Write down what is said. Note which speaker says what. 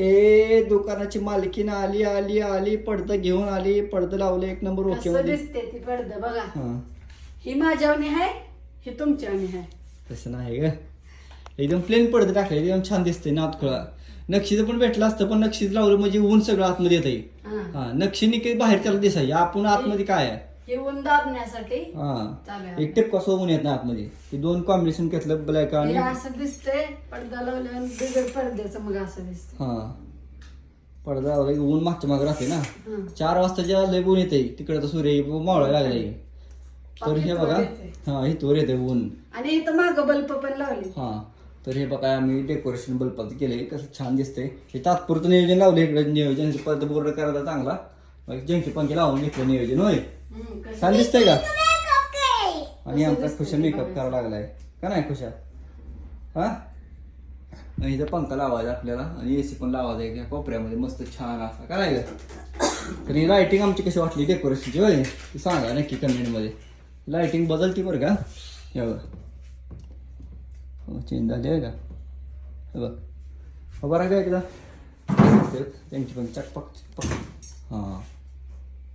Speaker 1: ए दुकानाची मालकीन आली आली आली, पडदा घेऊन आली, पडदा लावले एक नंबर ओके
Speaker 2: कसं
Speaker 1: मध्ये.
Speaker 2: दिसते ती पडदा बघा.
Speaker 1: हा
Speaker 2: ही माझ्यावणी आहे, ही तुमच्यावणी आहे.
Speaker 1: तसं नाही ग, एकदम प्लेन पडदे टाकले, एकदम छान दिसते नातखुळा. नक्षीचं पण भेटलं असतं, पण नक्षीच लावलं म्हणजे ऊन सगळं आतमध्ये येत आहे.
Speaker 2: हा.
Speaker 1: हा नक्षीने काही बाहेर त्याला दिसायची, आपण आतमध्ये काय आहे.
Speaker 2: हे ऊन दाबण्यासाठी
Speaker 1: हा
Speaker 2: चालू आहे.
Speaker 1: एक टिपका सोबून येत नाही आतमध्ये. ते दोन कॉम्बिनेशन घेतलं ब्लॅक
Speaker 2: हे
Speaker 1: आणि
Speaker 2: असं दिसतंय पडदा लावल्यावर बिगर पडद्याचं मग असं दिसतं.
Speaker 1: हा पडदा लावला की ऊन मागच्या मागे राहते ना.
Speaker 2: हं.
Speaker 1: 4 वाजता जेव्हा लय ऊन येते तिकडे तर सूर्य मावळायला लागलाय. तर हे बघा हा इथवर येते ऊन.
Speaker 2: आणि इथं मागं बल्ब पण लावले.
Speaker 1: हा तर हे बघा आम्ही डेकोरेशन बल्बाचं केलंय, कसं छान दिसतंय. हे तात्पुरतं नियोजन लावलं इकडे, नियोजन पद्धत पूर्ण करायला चांगला. जंकी पंखे लावून घेतलं नियोजन होय. छान दिसतंय का. आणि आमचा खुशा मेकअप करावा लागलाय का नाही खुशा. हा आणि इथं पंखा लावायचा आपल्याला आणि एसी पण लावायचा एका कोपऱ्यामध्ये मस्त छान असा करायचं. तर ही लाइटिंग आमची कशी वाटली डेकोरेशनची होय ती सांगा नक्की कमेंटमध्ये. लाइटिंग बदलती बरं का. हे बघ हो चेंज झाली आहे का. हे बघ बरं का एकदा त्यांची पण चकपक चकपक. हां